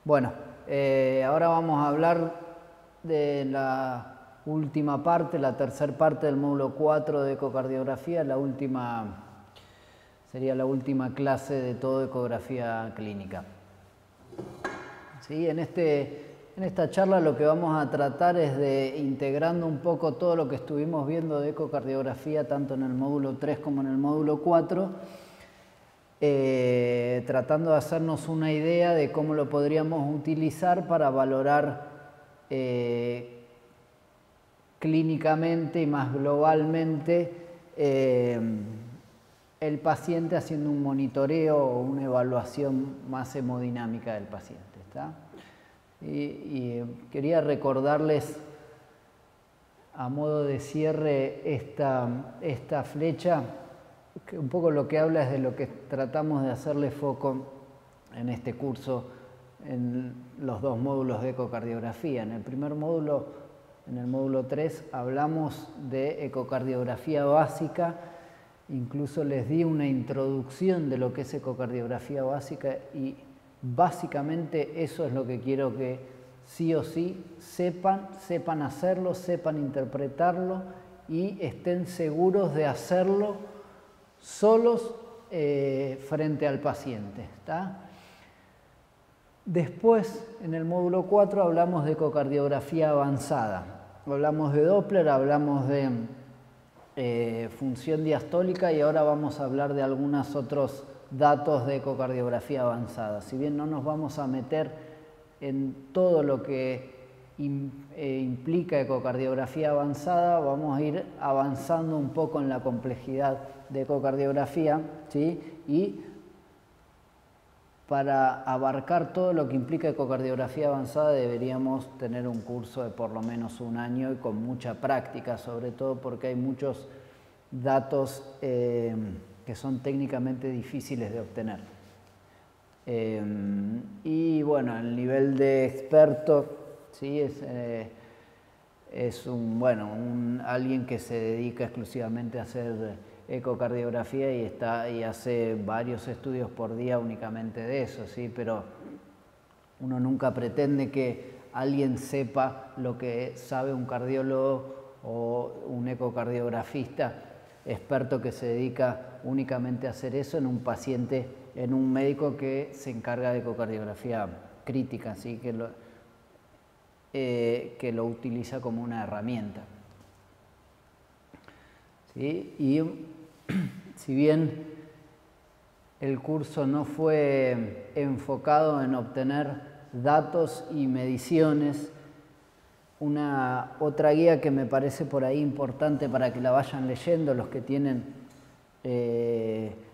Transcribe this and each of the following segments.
Bueno, ahora vamos a hablar de la última parte, la tercera parte del módulo 4 de ecocardiografía, sería la última clase de todo ecografía clínica. ¿Sí? En esta charla lo que vamos a tratar es de, integrando un poco todo lo que estuvimos viendo de ecocardiografía, tanto en el módulo 3 como en el módulo 4, tratando de hacernos una idea de cómo lo podríamos utilizar para valorar clínicamente y más globalmente el paciente, haciendo un monitoreo o una evaluación más hemodinámica del paciente. ¿Está? Y quería recordarles a modo de cierre esta flecha, que un poco lo que habla es de lo que tratamos de hacerle foco en este curso en los dos módulos de ecocardiografía. En el primer módulo, en el módulo 3, hablamos de ecocardiografía básica, incluso les di una introducción de lo que es ecocardiografía básica y básicamente eso es lo que quiero que sí o sí sepan hacerlo, sepan interpretarlo y estén seguros de hacerlo solos frente al paciente. ¿Está? Después, en el módulo 4, hablamos de ecocardiografía avanzada. Hablamos de Doppler, hablamos de función diastólica y ahora vamos a hablar de algunos otros datos de ecocardiografía avanzada. Si bien no nos vamos a meter en todo lo que implica ecocardiografía avanzada, vamos a ir avanzando un poco en la complejidad de ecocardiografía, ¿sí? Y para abarcar todo lo que implica ecocardiografía avanzada deberíamos tener un curso de por lo menos un año y con mucha práctica, sobre todo porque hay muchos datos que son técnicamente difíciles de obtener. Y bueno, el nivel de experto, ¿sí? Es alguien que se dedica exclusivamente a hacer ecocardiografía y hace varios estudios por día únicamente de eso, ¿sí? Pero uno nunca pretende que alguien sepa lo que sabe un cardiólogo o un ecocardiografista experto que se dedica únicamente a hacer eso en un paciente, en un médico que se encarga de ecocardiografía crítica, ¿sí? Que lo utiliza como una herramienta. ¿Sí? Y si bien el curso no fue enfocado en obtener datos y mediciones, otra guía que me parece por ahí importante para que la vayan leyendo los que tienen,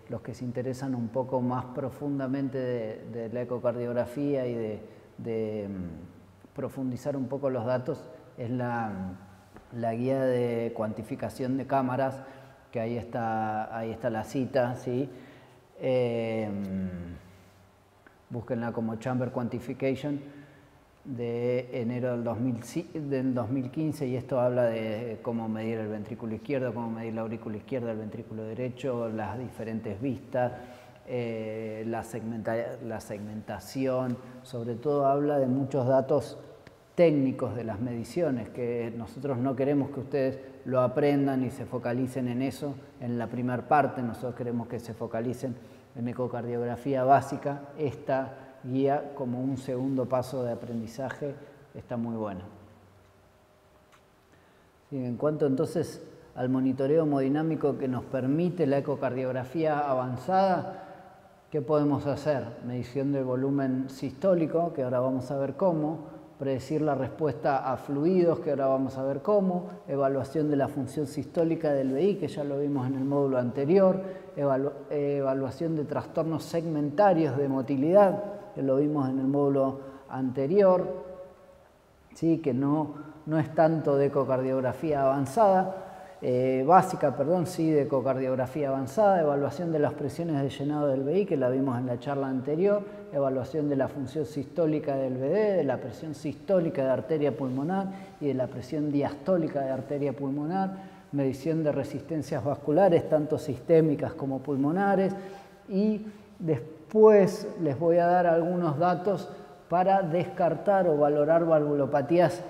los que se interesan un poco más profundamente de la ecocardiografía y de profundizar un poco los datos, es la guía de cuantificación de cámaras, que ahí está la cita, ¿sí? Búsquenla como Chamber Quantification, de enero del 2015, y esto habla de cómo medir el ventrículo izquierdo, cómo medir la aurícula izquierda, el ventrículo derecho, las diferentes vistas, la segmentación, sobre todo habla de muchos datos técnicos de las mediciones, que nosotros no queremos que ustedes lo aprendan y se focalicen en eso en la primera parte, nosotros queremos que se focalicen en ecocardiografía básica. Esta guía, como un segundo paso de aprendizaje, está muy buena. Sí, en cuanto entonces al monitoreo hemodinámico que nos permite la ecocardiografía avanzada, ¿qué podemos hacer? Medición del volumen sistólico, que ahora vamos a ver cómo, predecir la respuesta a fluidos, que ahora vamos a ver cómo, evaluación de la función sistólica del VI, que ya lo vimos en el módulo anterior, evaluación de trastornos segmentarios de motilidad, que lo vimos en el módulo anterior, ¿sí? Que no es tanto de ecocardiografía avanzada, básica, perdón, sí, de ecocardiografía avanzada, evaluación de las presiones de llenado del VI, que la vimos en la charla anterior, evaluación de la función sistólica del VD, de la presión sistólica de arteria pulmonar y de la presión diastólica de arteria pulmonar, medición de resistencias vasculares, tanto sistémicas como pulmonares, y después les voy a dar algunos datos para descartar o valorar valvulopatías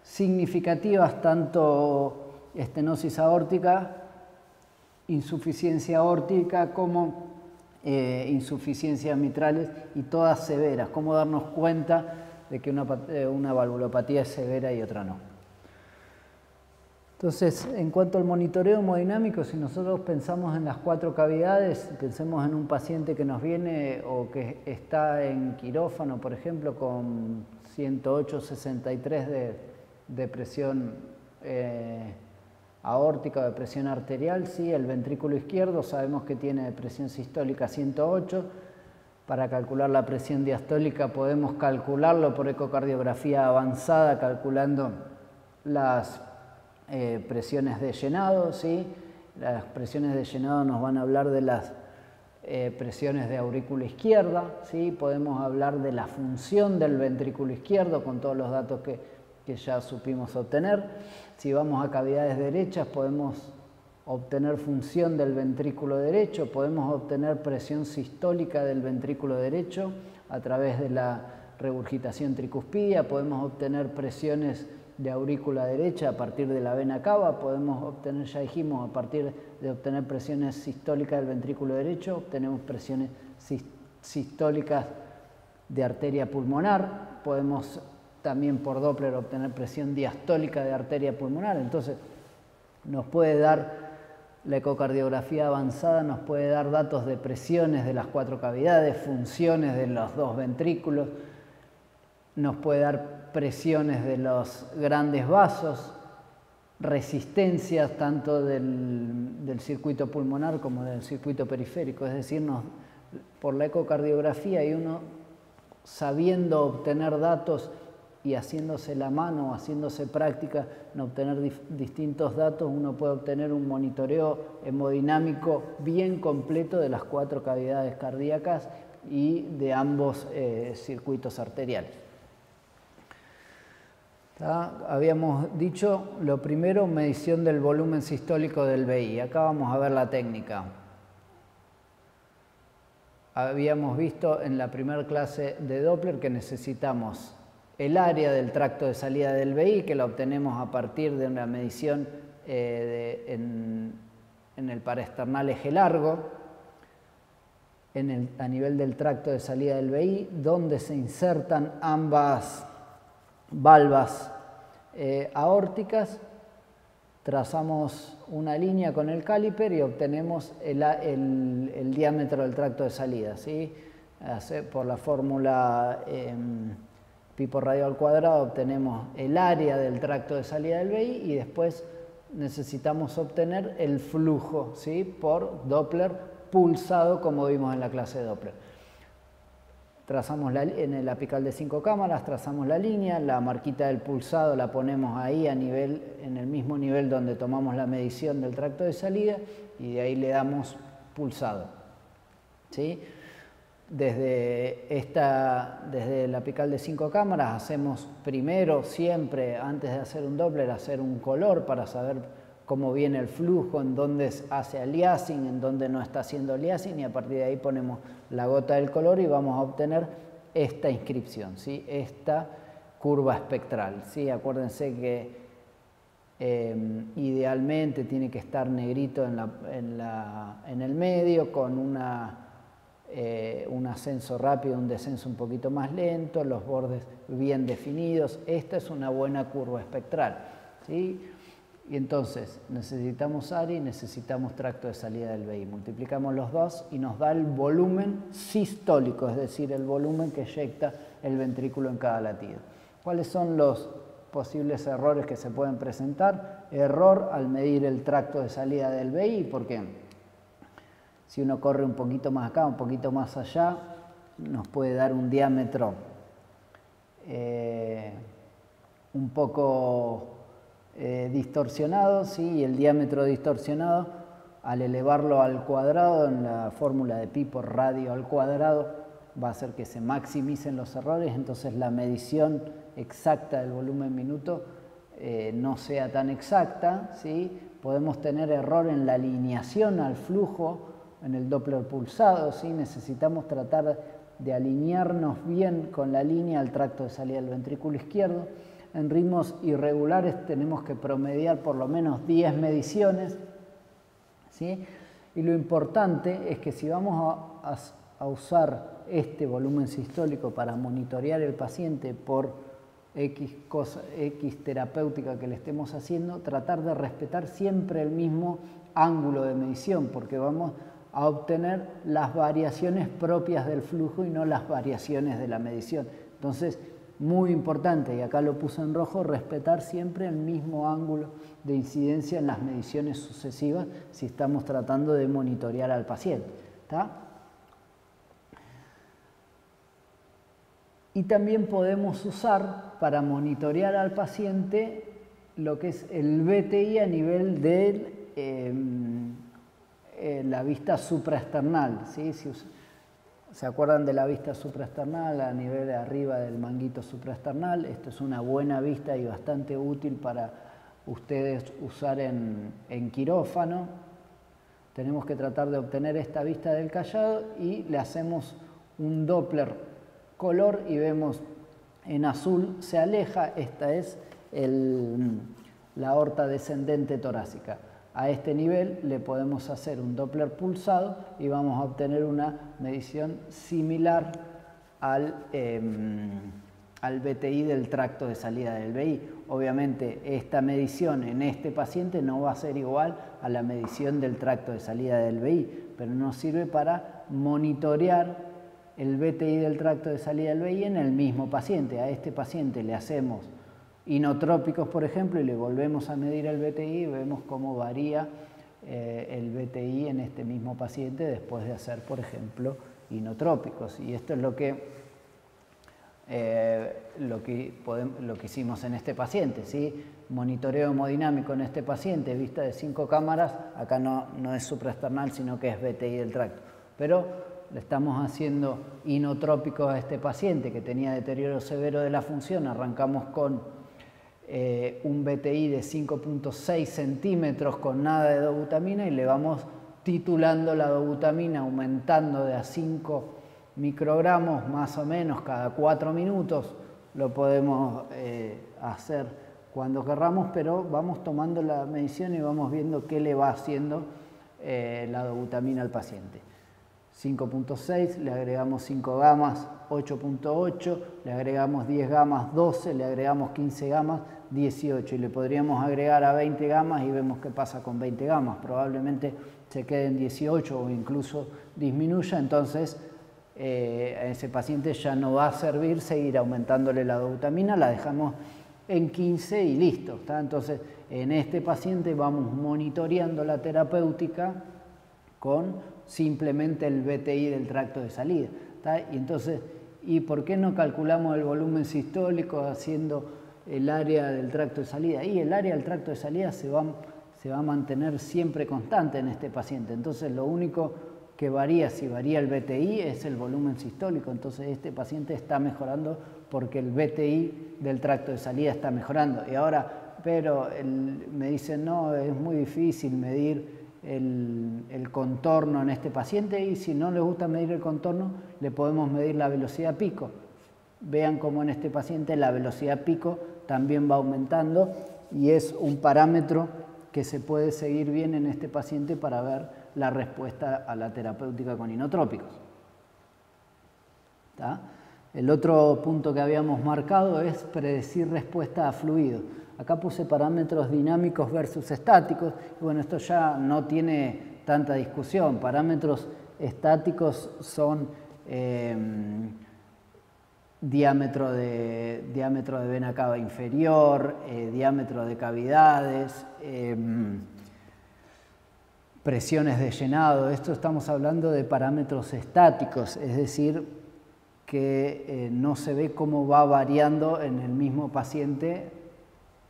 significativas, tanto estenosis aórtica, insuficiencia aórtica como insuficiencias mitrales, y todas severas. Cómo darnos cuenta de que una valvulopatía es severa y otra no. Entonces, en cuanto al monitoreo hemodinámico, si nosotros pensamos en las 4 cavidades, pensemos en un paciente que nos viene o que está en quirófano, por ejemplo, con 108/63 de presión aórtica o de presión arterial, ¿sí? El ventrículo izquierdo sabemos que tiene presión sistólica 108. Para calcular la presión diastólica podemos calcularlo por ecocardiografía avanzada, calculando las presiones de llenado, ¿sí? Las presiones de llenado nos van a hablar de las presiones de aurícula izquierda, ¿sí? Podemos hablar de la función del ventrículo izquierdo con todos los datos que ya supimos obtener. Si vamos a cavidades derechas, podemos obtener función del ventrículo derecho, podemos obtener presión sistólica del ventrículo derecho a través de la regurgitación tricuspidia, podemos obtener presiones de aurícula derecha a partir de la vena cava, podemos obtener, ya dijimos, a partir de obtener presiones sistólicas del ventrículo derecho, obtenemos presiones sistólicas de arteria pulmonar, podemos también por Doppler obtener presión diastólica de arteria pulmonar. Entonces nos puede dar, la ecocardiografía avanzada nos puede dar datos de presiones de las 4 cavidades, funciones de los 2 ventrículos, nos puede dar presiones de los grandes vasos, resistencias tanto del circuito pulmonar como del circuito periférico. Es decir, por la ecocardiografía y uno sabiendo obtener datos y haciéndose la mano, haciéndose práctica en obtener distintos datos, uno puede obtener un monitoreo hemodinámico bien completo de las 4 cavidades cardíacas y de ambos circuitos arteriales. Habíamos dicho, lo primero, medición del volumen sistólico del VI. Acá vamos a ver la técnica. Habíamos visto en la primera clase de Doppler que necesitamos el área del tracto de salida del VI, que la obtenemos a partir de una medición en el paraesternal eje largo, a nivel del tracto de salida del VI, donde se insertan ambas valvas aórticas. Trazamos una línea con el caliper y obtenemos el diámetro del tracto de salida, ¿sí? Por la fórmula pi por radio al cuadrado obtenemos el área del tracto de salida del VI y después necesitamos obtener el flujo, ¿sí? Por Doppler pulsado, como vimos en la clase de Doppler. Trazamos en el apical de 5 cámaras, trazamos la línea, la marquita del pulsado la ponemos ahí en el mismo nivel donde tomamos la medición del tracto de salida y de ahí le damos pulsado, ¿sí? Desde el apical de 5 cámaras hacemos primero, siempre, antes de hacer un Doppler, hacer un color para saber cómo viene el flujo, en dónde hace aliasing, en dónde no está haciendo aliasing, y a partir de ahí ponemos la gota del color y vamos a obtener esta inscripción, ¿sí? Esta curva espectral, ¿sí? Acuérdense que idealmente tiene que estar negrito en el medio, con un ascenso rápido, un descenso un poquito más lento, los bordes bien definidos. Esta es una buena curva espectral, ¿sí? Y entonces necesitamos área y necesitamos tracto de salida del VI. Multiplicamos los dos y nos da el volumen sistólico, es decir, el volumen que eyecta el ventrículo en cada latido. ¿Cuáles son los posibles errores que se pueden presentar? Error al medir el tracto de salida del VI, porque si uno corre un poquito más acá, un poquito más allá, nos puede dar un diámetro un poco distorsionado, ¿sí? Y el diámetro distorsionado, al elevarlo al cuadrado en la fórmula de pi por radio al cuadrado, va a hacer que se maximicen los errores, entonces la medición exacta del volumen minuto no sea tan exacta, ¿sí? Podemos tener error en la alineación al flujo en el Doppler pulsado, ¿sí? Necesitamos tratar de alinearnos bien con la línea al tracto de salida del ventrículo izquierdo. En ritmos irregulares tenemos que promediar por lo menos 10 mediciones, ¿sí? Y lo importante es que si vamos a usar este volumen sistólico para monitorear el paciente por X terapéutica que le estemos haciendo, tratar de respetar siempre el mismo ángulo de medición, porque vamos a obtener las variaciones propias del flujo y no las variaciones de la medición. Entonces, muy importante, y acá lo puse en rojo, respetar siempre el mismo ángulo de incidencia en las mediciones sucesivas si estamos tratando de monitorear al paciente. ¿Está? Y también podemos usar para monitorear al paciente lo que es el BTI a nivel de la vista supraesternal, ¿sí? Si ¿se acuerdan de la vista supraesternal a nivel de arriba del manguito supraesternal? Esto es una buena vista y bastante útil para ustedes usar en quirófano. Tenemos que tratar de obtener esta vista del callado y le hacemos un Doppler color y vemos en azul se aleja, esta es la aorta descendente torácica. A este nivel le podemos hacer un Doppler pulsado y vamos a obtener una medición similar al BTI del tracto de salida del VI. Obviamente esta medición en este paciente no va a ser igual a la medición del tracto de salida del VI, pero nos sirve para monitorear el BTI del tracto de salida del VI en el mismo paciente. A este paciente le hacemos inotrópicos, por ejemplo, y le volvemos a medir el BTI y vemos cómo varía el BTI en este mismo paciente después de hacer, por ejemplo, inotrópicos. Y esto es lo que hicimos en este paciente, ¿sí? Monitoreo hemodinámico en este paciente, vista de 5 cámaras, acá no es supraesternal, sino que es BTI del tracto. Pero le estamos haciendo inotrópicos a este paciente que tenía deterioro severo de la función, arrancamos con un BTI de 5.6 centímetros con nada de dobutamina y le vamos titulando la dobutamina, aumentando de a 5 microgramos más o menos cada 4 minutos. Lo podemos hacer cuando querramos, pero vamos tomando la medición y vamos viendo qué le va haciendo la dobutamina al paciente. 5.6, le agregamos 5 gamas, 8.8, le agregamos 10 gamas, 12, le agregamos 15 gamas, 18, y le podríamos agregar a 20 gamas y vemos qué pasa con 20 gamas. Probablemente se quede en 18 o incluso disminuya, entonces a ese paciente ya no va a servir seguir aumentándole la dobutamina, la dejamos en 15 y listo, ¿está? Entonces en este paciente vamos monitoreando la terapéutica con simplemente el BTI del tracto de salida, ¿está? Y entonces, ¿y por qué no calculamos el volumen sistólico haciendo el área del tracto de salida? Y el área del tracto de salida se va a mantener siempre constante en este paciente. Entonces lo único que varía, si varía el BTI, es el volumen sistólico. Entonces este paciente está mejorando porque el BTI del tracto de salida está mejorando. Y ahora, pero me dicen, no, es muy difícil medir el contorno en este paciente, y si no les gusta medir el contorno, le podemos medir la velocidad pico. Vean cómo en este paciente la velocidad pico también va aumentando y es un parámetro que se puede seguir bien en este paciente para ver la respuesta a la terapéutica con inotrópicos. ¿Está? El otro punto que habíamos marcado es predecir respuesta a fluido. Acá puse parámetros dinámicos versus estáticos, y bueno, esto ya no tiene tanta discusión. Parámetros estáticos son diámetro de vena cava inferior, diámetro de cavidades, presiones de llenado. Esto estamos hablando de parámetros estáticos, es decir, que no se ve cómo va variando en el mismo paciente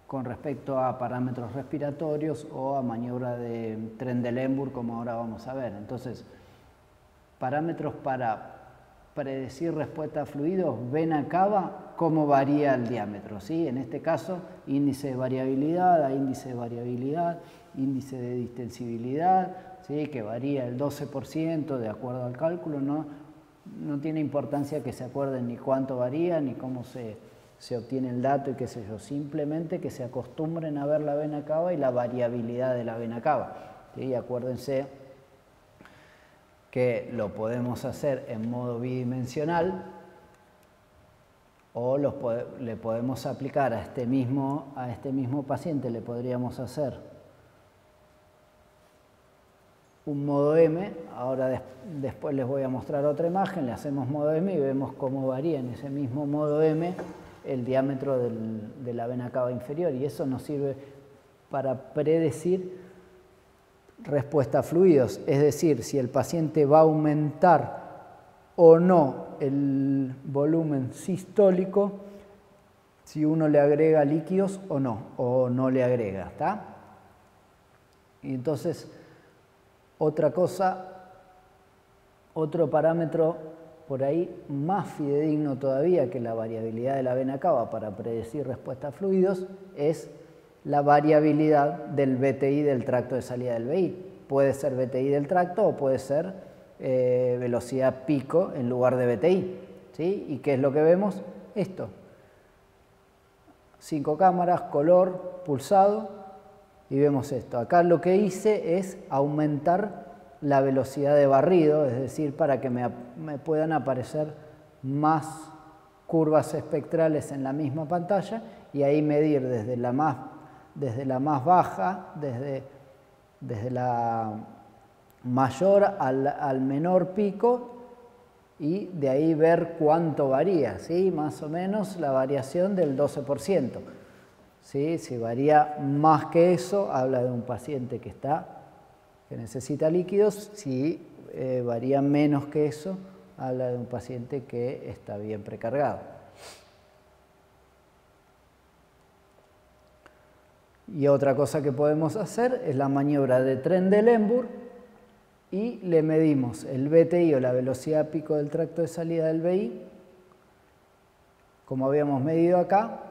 con respecto a parámetros respiratorios o a maniobra de Trendelenburg, como ahora vamos a ver. Entonces, parámetros para predecir respuesta a fluidos, vena cava, cómo varía el diámetro, ¿sí? En este caso, índice de variabilidad a índice de variabilidad, índice de distensibilidad, ¿sí? Que varía el 12% de acuerdo al cálculo, ¿no? no tiene importancia que se acuerden ni cuánto varía, ni cómo se obtiene el dato y qué sé yo, simplemente que se acostumbren a ver la vena cava y la variabilidad de la vena cava. ¿Sí? Acuérdense que lo podemos hacer en modo bidimensional o le podemos aplicar a este mismo paciente, le podríamos hacer un modo M. Ahora después les voy a mostrar otra imagen, le hacemos modo M y vemos cómo varía en ese mismo modo M el diámetro de la vena cava inferior, y eso nos sirve para predecir respuesta a fluidos, es decir, si el paciente va a aumentar o no el volumen sistólico, si uno le agrega líquidos o no le agrega, ¿está? Y entonces, otra cosa, otro parámetro por ahí más fidedigno todavía que la variabilidad de la vena cava para predecir respuesta a fluidos es la variabilidad del BTI del tracto de salida del VI. Puede ser BTI del tracto o puede ser velocidad pico en lugar de BTI. ¿Sí? ¿Y qué es lo que vemos? Esto. 5 cámaras, color, pulsado, y vemos esto. Acá lo que hice es aumentar la velocidad de barrido, es decir, para que me puedan aparecer más curvas espectrales en la misma pantalla y ahí medir desde la más baja, desde la mayor al menor pico, y de ahí ver cuánto varía, ¿sí? Más o menos la variación del 12%. ¿Sí? Si varía más que eso, habla de un paciente que necesita líquidos. Si varía menos que eso, habla de un paciente que está bien precargado. Y otra cosa que podemos hacer es la maniobra de Trendelenburg, y le medimos el BTI o la velocidad pico del tracto de salida del VI, como habíamos medido acá.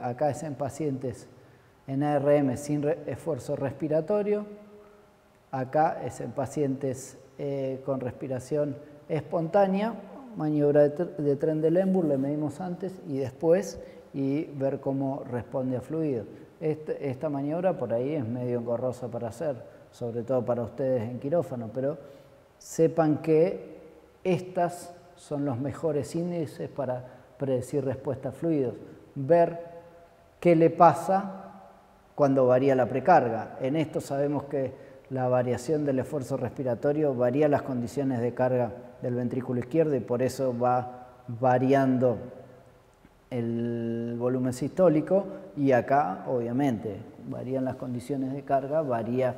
Acá es en pacientes en ARM sin esfuerzo respiratorio, acá es en pacientes con respiración espontánea. Maniobra de Trendelenburg, le medimos antes y después, y ver cómo responde a fluido. Esta maniobra por ahí es medio engorrosa para hacer, sobre todo para ustedes en quirófano, pero sepan que estas son los mejores índices para predecir respuesta a fluidos. Ver qué le pasa cuando varía la precarga. En esto sabemos que la variación del esfuerzo respiratorio varía las condiciones de carga del ventrículo izquierdo y por eso va variando el volumen sistólico, y acá obviamente varían las condiciones de carga, varía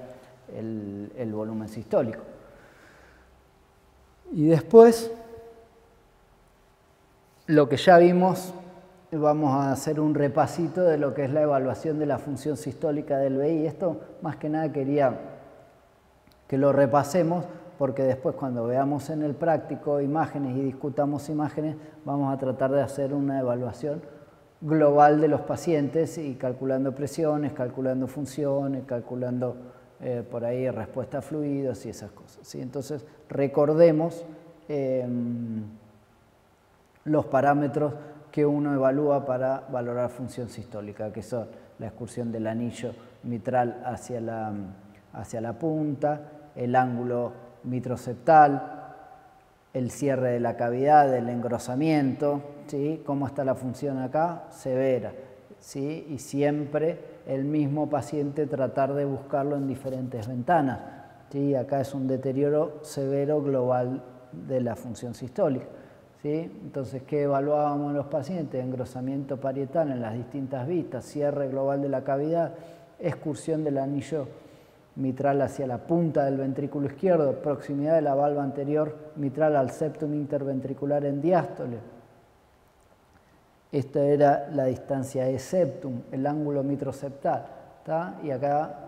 el volumen sistólico. Y después, lo que ya vimos, vamos a hacer un repasito de lo que es la evaluación de la función sistólica del VI. Esto más que nada quería que lo repasemos, porque después cuando veamos en el práctico imágenes y discutamos imágenes, vamos a tratar de hacer una evaluación global de los pacientes y calculando presiones, calculando funciones, calculando por ahí respuesta a fluidos y esas cosas. ¿Sí? Entonces recordemos los parámetros que uno evalúa para valorar función sistólica, que son la excursión del anillo mitral hacia la punta, el ángulo mitroseptal, el cierre de la cavidad, el engrosamiento, ¿sí? ¿Cómo está la función acá? Severa, ¿sí? Y siempre el mismo paciente tratar de buscarlo en diferentes ventanas, ¿sí? Acá es un deterioro severo global de la función sistólica, ¿sí? Entonces, ¿qué evaluábamos en los pacientes? Engrosamiento parietal en las distintas vistas, cierre global de la cavidad, excursión del anillo mitral hacia la punta del ventrículo izquierdo, proximidad de la valva anterior mitral al septum interventricular en diástole. Esta era la distancia de septum, el ángulo mitroseptal, ¿tá? Y acá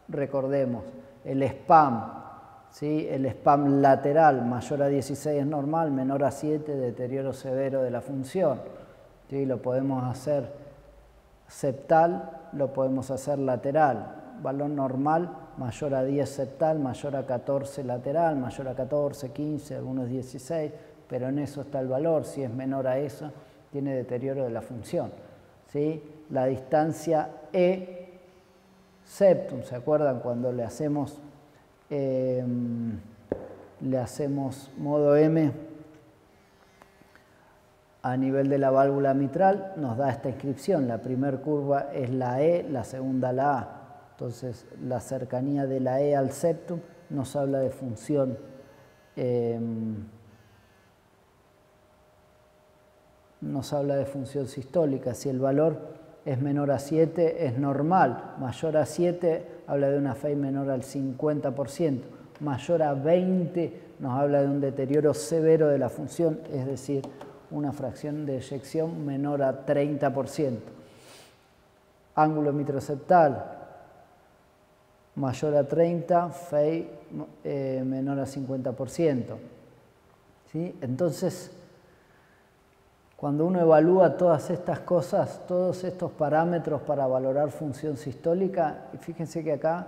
recordemos el SPAM, ¿sí? El SPAM lateral mayor a 16 es normal, menor a 7 deterioro severo de la función, ¿sí? Lo podemos hacer septal, lo podemos hacer lateral, valor normal mayor a 10 septal, mayor a 14 lateral, mayor a 14, 15, algunos 16, pero en eso está el valor. Si es menor a eso, tiene deterioro de la función, ¿sí? La distancia E septum, ¿se acuerdan cuando le hacemos modo M a nivel de la válvula mitral? Nos da esta inscripción. La primera curva es la E, la segunda la A. Entonces, la cercanía de la E al septum nos habla de función sistólica. Si el valor es menor a 7, es normal. Mayor a 7 habla de una FEI menor al 50%. Mayor a 20 nos habla de un deterioro severo de la función, es decir, una fracción de eyección menor a 30%. Ángulo mitroseptal mayor a 30, FEI menor a 50%. ¿Sí? Entonces, cuando uno evalúa todas estas cosas, todos estos parámetros para valorar función sistólica, fíjense que acá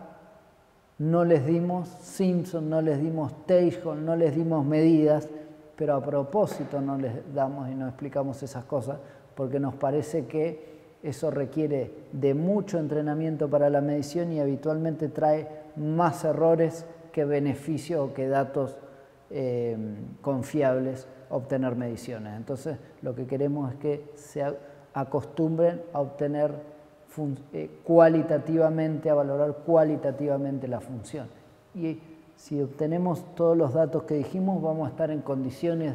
no les dimos Simpson, no les dimos Teijón, no les dimos medidas, pero a propósito no les damos y no explicamos esas cosas, porque nos parece que eso requiere de mucho entrenamiento para la medición y habitualmente trae más errores que beneficios o que datos confiables obtener mediciones. Entonces, lo que queremos es que se acostumbren a obtener cualitativamente, a valorar cualitativamente la función. Y si obtenemos todos los datos que dijimos, vamos a estar en condiciones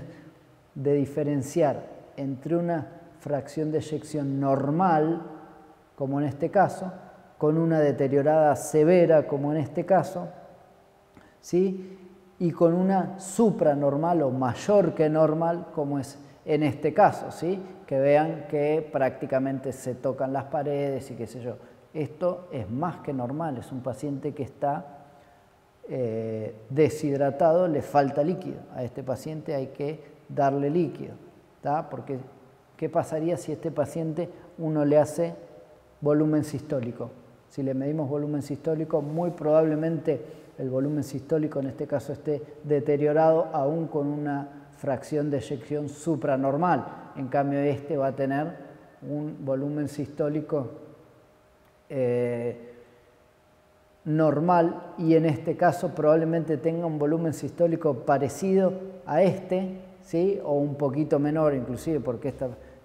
de diferenciar entre una fracción de eyección normal, como en este caso, con una deteriorada severa, como en este caso, ¿sí? Y con una supranormal o mayor que normal, como es en este caso, ¿sí? Que vean que prácticamente se tocan las paredes y qué sé yo. Esto es más que normal, es un paciente que está deshidratado, le falta líquido. A este paciente hay que darle líquido, ¿tá? Porque ¿qué pasaría si a este paciente uno le hace volumen sistólico? Si le medimos volumen sistólico, muy probablemente el volumen sistólico en este caso esté deteriorado aún con una fracción de eyección supranormal. En cambio, este va a tener un volumen sistólico normal y en este caso probablemente tenga un volumen sistólico parecido a este, ¿sí? O un poquito menor inclusive, porque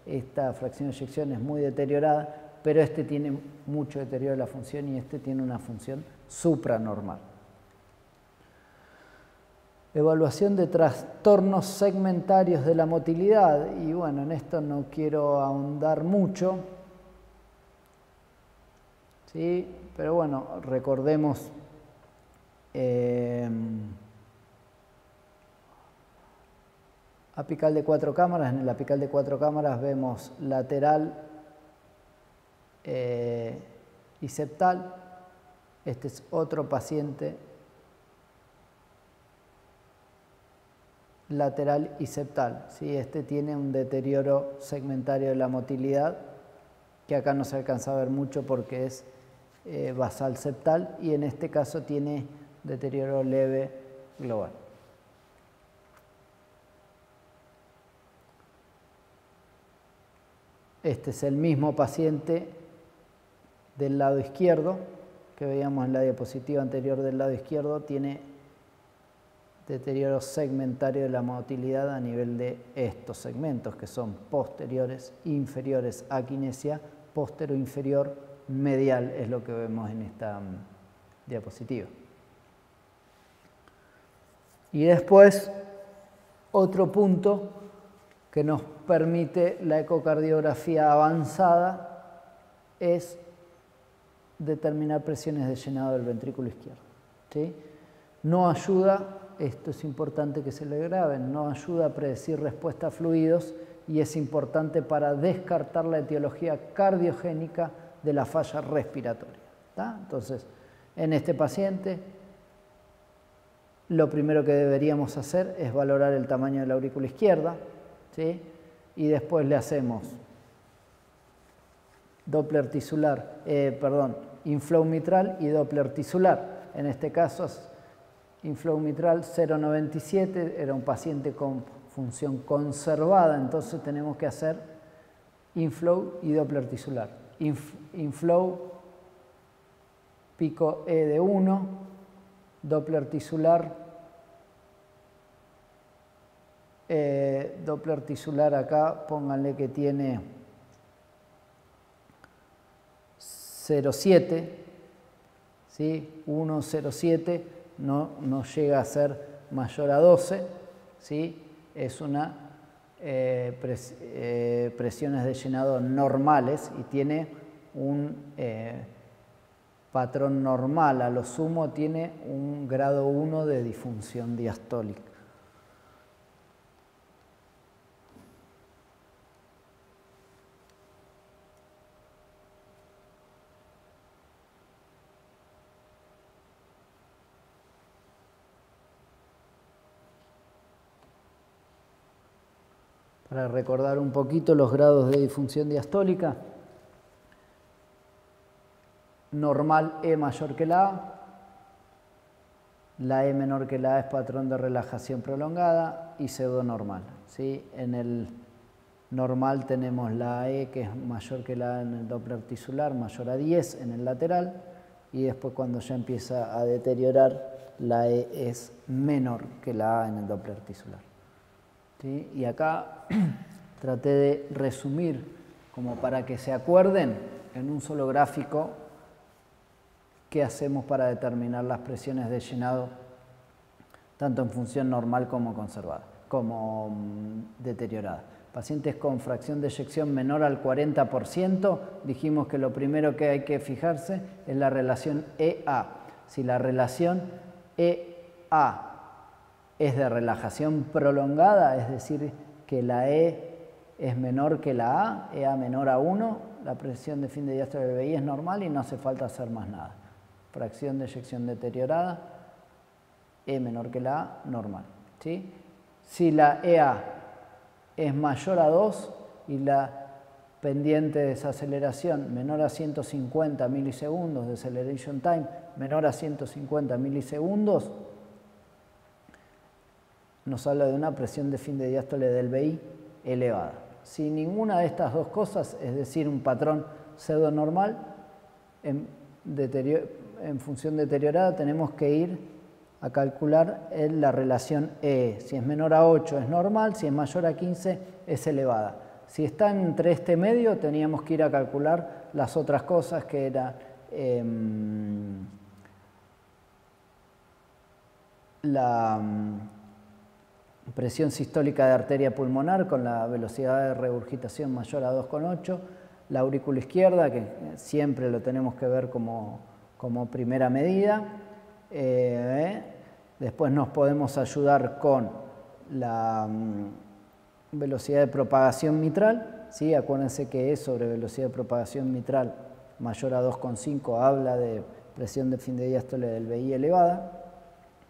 esta fracción de eyección es muy deteriorada, pero este tiene mucho deterioro de la función y este tiene una función supranormal. Evaluación de trastornos segmentarios de la motilidad. Y bueno, en esto no quiero ahondar mucho, ¿sí? Pero bueno, recordemos apical de 4 cámaras. En el apical de 4 cámaras vemos lateral y septal. Este es otro paciente lateral y septal, ¿sí? Este tiene un deterioro segmentario de la motilidad, que acá no se alcanza a ver mucho porque es basal septal, y en este caso tiene deterioro leve global. Este es el mismo paciente del lado izquierdo que veíamos en la diapositiva anterior. Del lado izquierdo tiene deterioro segmentario de la motilidad a nivel de estos segmentos que son posteriores, inferiores, aquinesia, postero inferior, medial, es lo que vemos en esta diapositiva. Y después, otro punto que nos permite la ecocardiografía avanzada es determinar presiones de llenado del ventrículo izquierdo, ¿sí? No ayuda, esto es importante que se le graben, no ayuda a predecir respuesta a fluidos y es importante para descartar la etiología cardiogénica de la falla respiratoria, ¿tá? Entonces, en este paciente, lo primero que deberíamos hacer es valorar el tamaño de la aurícula izquierda, ¿sí? Y después le hacemos Doppler tisular, inflow mitral y Doppler tisular. en este caso inflow mitral 0,97, era un paciente con función conservada, entonces tenemos que hacer inflow y Doppler tisular. Inflow pico E de 1, Doppler tisular acá, pónganle que tiene 0,7, ¿sí? 1,07, no llega a ser mayor a 12, ¿sí? Es una presiones de llenado normales y tiene un patrón normal, a lo sumo tiene un grado 1 de disfunción diastólica. Para recordar un poquito los grados de disfunción diastólica, normal E mayor que la E menor que la A es patrón de relajación prolongada y pseudonormal, ¿sí? En el normal tenemos la E que es mayor que la A en el Doppler tisular, mayor a 10 en el lateral, y después cuando ya empieza a deteriorar, la E es menor que la A en el Doppler tisular. ¿Sí? Y acá traté de resumir, como para que se acuerden, en un solo gráfico, qué hacemos para determinar las presiones de llenado, tanto en función normal como conservada, como deteriorada. Pacientes con fracción de eyección menor al 40%, dijimos que lo primero que hay que fijarse es la relación EA. Si la relación EA es de relajación prolongada, es decir, que la E es menor que la A, EA menor a 1, la presión de fin de diástole del BI es normal y no hace falta hacer más nada. Fracción de eyección deteriorada, E menor que la A, normal, ¿sí? Si la EA es mayor a 2 y la pendiente de desaceleración menor a 150 milisegundos, deceleration time menor a 150 milisegundos, nos habla de una presión de fin de diástole del BI elevada. Si ninguna de estas dos cosas, es decir, un patrón pseudonormal, en función deteriorada, tenemos que ir a calcular la relación E. Si es menor a 8 es normal, si es mayor a 15 es elevada. Si está entre este medio, teníamos que ir a calcular las otras cosas que era la presión sistólica de arteria pulmonar con la velocidad de regurgitación mayor a 2,8, la aurícula izquierda, que siempre lo tenemos que ver como primera medida. Después nos podemos ayudar con la velocidad de propagación mitral, ¿sí? Acuérdense que E sobre velocidad de propagación mitral mayor a 2,5 habla de presión de fin de diástole del BI elevada,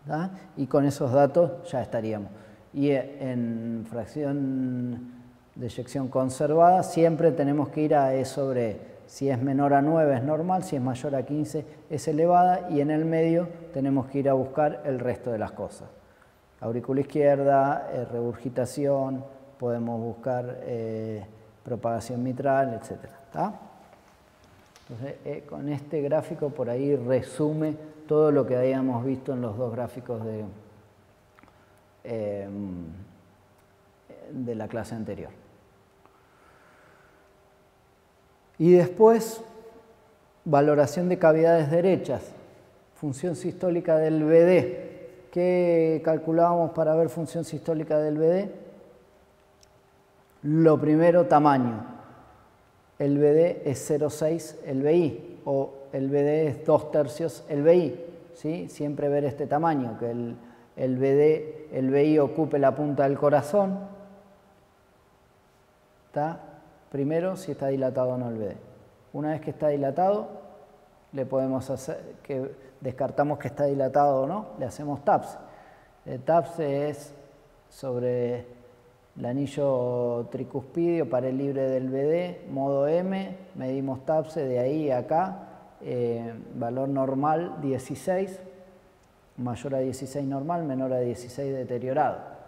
¿tá? Y con esos datos ya estaríamos. Y en fracción de eyección conservada siempre tenemos que ir a E sobre, si es menor a 9 es normal, si es mayor a 15 es elevada, y en el medio tenemos que ir a buscar el resto de las cosas. Aurícula izquierda, regurgitación, podemos buscar propagación mitral, etc. ¿Tá? Entonces, con este gráfico por ahí resume todo lo que habíamos visto en los dos gráficos de la clase anterior. Y después, valoración de cavidades derechas, función sistólica del BD. ¿Qué calculábamos para ver función sistólica del BD? Lo primero, tamaño. El BD es 0,6 el BI, o el BD es 2/3 el BI, ¿sí? Siempre ver este tamaño, que el BI ocupe la punta del corazón. ¿Está? Primero, si está dilatado o no el BD. Una vez que está dilatado, le podemos hacer, que descartamos que está dilatado o no, le hacemos TAPS. El TAPS es sobre el anillo tricuspidio, pared libre del BD, modo M, medimos TAPS de ahí a acá, valor normal 16, mayor a 16 normal, menor a 16 deteriorado.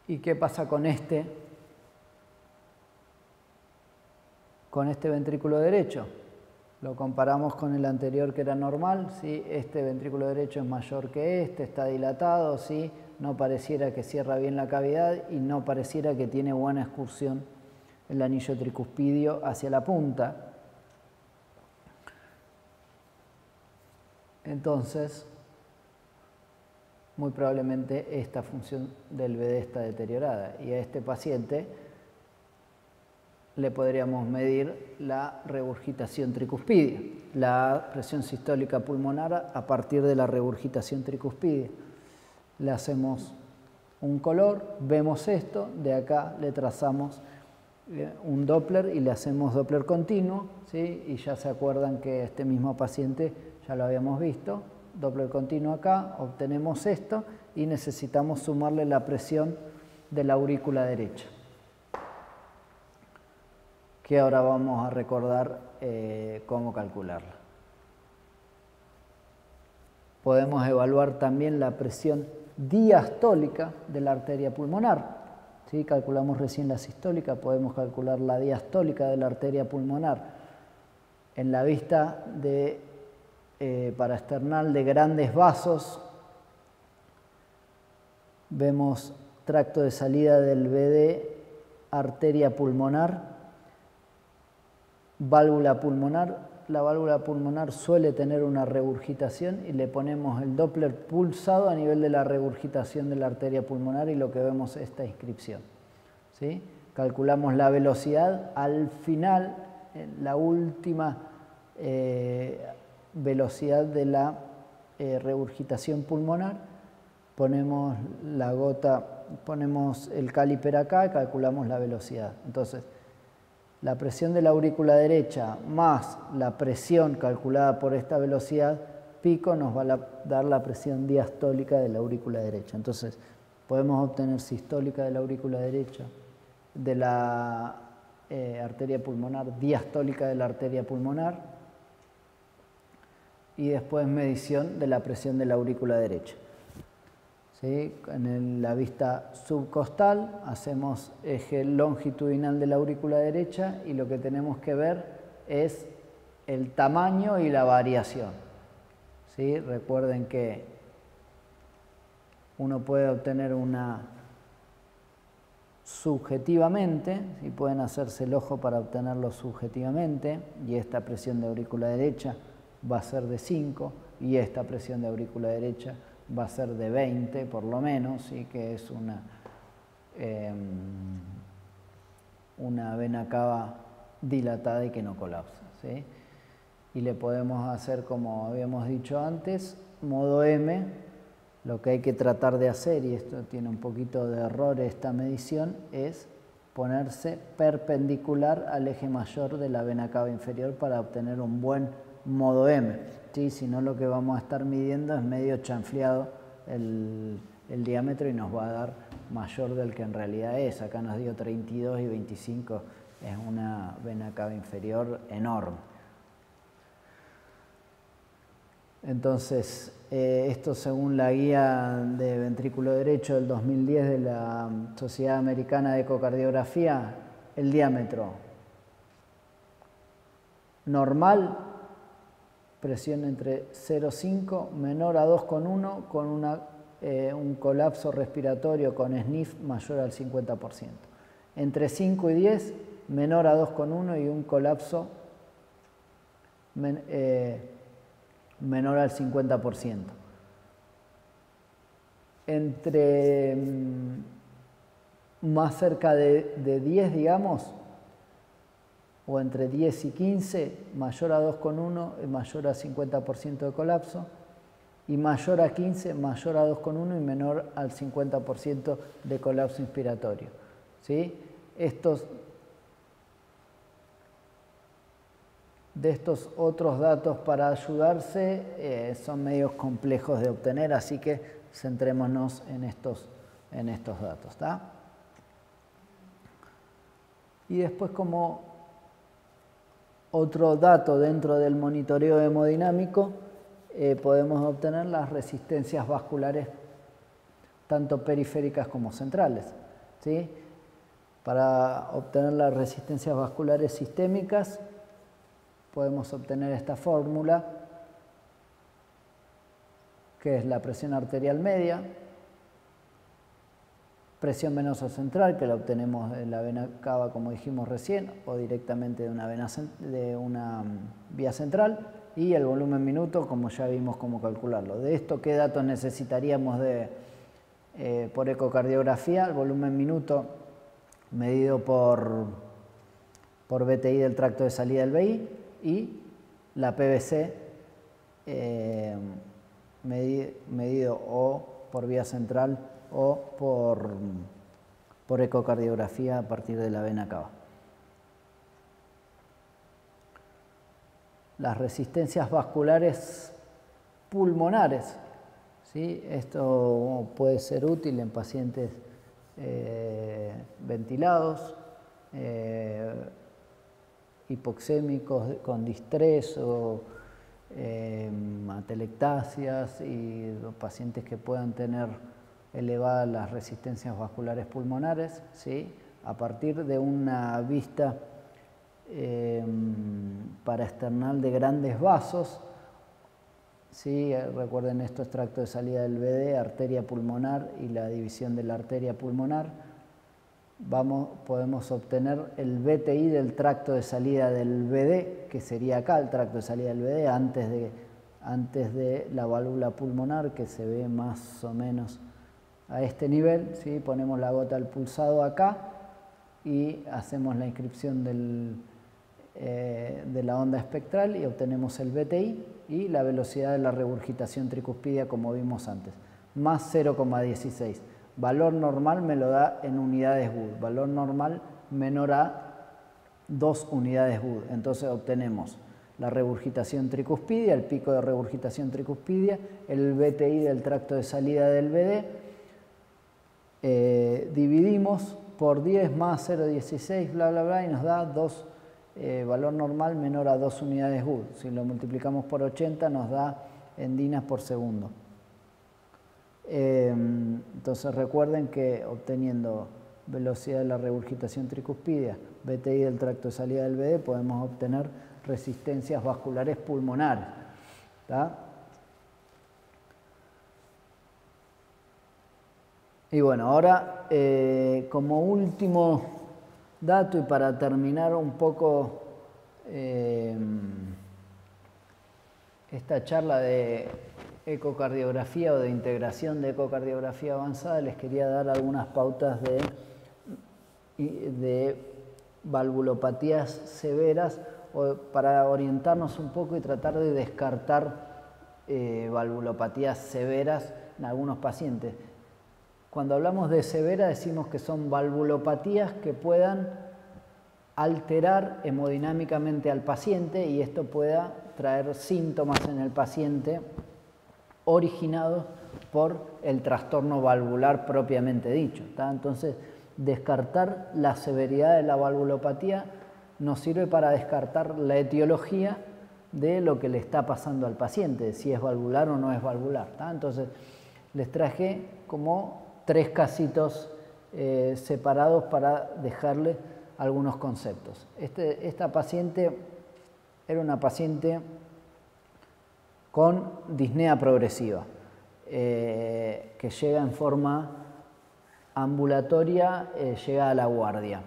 ¿Y qué pasa con este ventrículo derecho? Lo comparamos con el anterior que era normal, ¿sí? Este ventrículo derecho es mayor que este, está dilatado, ¿sí? No pareciera que cierra bien la cavidad y no pareciera que tiene buena excursión el anillo tricuspidio hacia la punta. Entonces, muy probablemente esta función del BD está deteriorada y a este paciente le podríamos medir la regurgitación tricuspidia, la presión sistólica pulmonar a partir de la regurgitación tricuspidia. Le hacemos un color, vemos esto, de acá le trazamos un Doppler y le hacemos Doppler continuo, ¿sí? Y ya se acuerdan que este mismo paciente ya lo habíamos visto, Doppler continuo acá, obtenemos esto y necesitamos sumarle la presión de la aurícula derecha, que ahora vamos a recordar cómo calcularla. Podemos evaluar también la presión diastólica de la arteria pulmonar. ¿Sí? Calculamos recién la sistólica, podemos calcular la diastólica de la arteria pulmonar. En la vista paraesternal de grandes vasos, vemos tracto de salida del BD, arteria pulmonar, válvula pulmonar. La válvula pulmonar suele tener una regurgitación y le ponemos el Doppler pulsado a nivel de la regurgitación de la arteria pulmonar y lo que vemos es esta inscripción. ¿Sí? Calculamos la velocidad al final, la última velocidad de la regurgitación pulmonar. Ponemos la gota, ponemos el caliper acá y calculamos la velocidad. Entonces, la presión de la aurícula derecha más la presión calculada por esta velocidad pico nos va a dar la presión diastólica de la aurícula derecha. Entonces, podemos obtener sistólica de la aurícula derecha, de la arteria pulmonar, diastólica de la arteria pulmonar y después medición de la presión de la aurícula derecha. ¿Sí? En la vista subcostal hacemos eje longitudinal de la aurícula derecha y lo que tenemos que ver es el tamaño y la variación. ¿Sí? Recuerden que uno puede obtener una subjetivamente, ¿sí? Pueden hacerse el ojo para obtenerlo subjetivamente y esta presión de aurícula derecha va a ser de 5 y esta presión de aurícula derecha va a ser de 20 por lo menos, ¿sí? Que es una vena cava dilatada y que no colapsa, ¿sí? Y le podemos hacer, como habíamos dicho antes, modo M. Lo que hay que tratar de hacer, y esto tiene un poquito de error esta medición, es ponerse perpendicular al eje mayor de la vena cava inferior para obtener un buen modo M. ¿Sí? Si no, lo que vamos a estar midiendo es medio chanfleado el diámetro y nos va a dar mayor del que en realidad es. Acá nos dio 32 y 25, es una vena cava inferior enorme. Entonces, esto según la guía de ventrículo derecho del 2010 de la Sociedad Americana de Ecocardiografía, el diámetro normal, presión entre 0,5 menor a 2,1 con un colapso respiratorio con SNIF mayor al 50%. Entre 5 y 10 menor a 2,1 y un colapso menor al 50%. Entre más cerca de 10, digamos, o entre 10 y 15, mayor a 2,1 y mayor a 50% de colapso, y mayor a 15, mayor a 2,1 y menor al 50% de colapso inspiratorio. ¿Sí? Estos de estos otros datos para ayudarse son medios complejos de obtener, así que centrémonos en estos datos, ¿tá? Y después, como otro dato dentro del monitoreo hemodinámico, podemos obtener las resistencias vasculares tanto periféricas como centrales, ¿sí? Para obtener las resistencias vasculares sistémicas podemos obtener esta fórmula, que es la presión arterial media, presión venosa central, que la obtenemos de la vena cava, como dijimos recién, o directamente de una vía central, y el volumen minuto, como ya vimos cómo calcularlo. De esto, ¿qué datos necesitaríamos por ecocardiografía? El volumen minuto medido por BTI del tracto de salida del VI y la PVC medido o por vía central o por ecocardiografía a partir de la vena cava. Las resistencias vasculares pulmonares, ¿sí? Esto puede ser útil en pacientes ventilados, hipoxémicos con distrés o atelectasias, y los pacientes que puedan tener elevadas las resistencias vasculares pulmonares, ¿sí? A partir de una vista paraesternal de grandes vasos, ¿sí? Recuerden, esto es tracto de salida del VD, arteria pulmonar y la división de la arteria pulmonar. Podemos obtener el BTI del tracto de salida del VD, que sería acá el tracto de salida del VD, antes de la válvula pulmonar, que se ve más o menos a este nivel, ¿sí? Ponemos la gota del pulsado acá y hacemos la inscripción de la onda espectral y obtenemos el BTI y la velocidad de la regurgitación tricuspidia, como vimos antes, más 0,16. Valor normal me lo da en unidades Wood, valor normal menor a 2 unidades Wood. Entonces obtenemos la regurgitación tricuspidia, el pico de regurgitación tricuspidia, el BTI del tracto de salida del BD, dividimos por 10 más 0,16, bla, bla, bla, y nos da valor normal menor a 2 unidades Wood. Si lo multiplicamos por 80 nos da endinas por segundo. Entonces recuerden que obteniendo velocidad de la regurgitación tricuspidia, BTI del tracto de salida del BD, podemos obtener resistencias vasculares pulmonares, ¿tá? Y bueno, ahora como último dato y para terminar un poco esta charla de ecocardiografía o de integración de ecocardiografía avanzada, les quería dar algunas pautas de valvulopatías severas para orientarnos un poco y tratar de descartar valvulopatías severas en algunos pacientes. Cuando hablamos de severa decimos que son valvulopatías que puedan alterar hemodinámicamente al paciente y esto pueda traer síntomas en el paciente originados por el trastorno valvular propiamente dicho, ¿tá? Entonces, descartar la severidad de la valvulopatía nos sirve para descartar la etiología de lo que le está pasando al paciente, si es valvular o no es valvular, ¿tá? Entonces, les traje como 3 casitos separados para dejarle algunos conceptos. Esta paciente era una paciente con disnea progresiva, que llega en forma ambulatoria, llega a la guardia.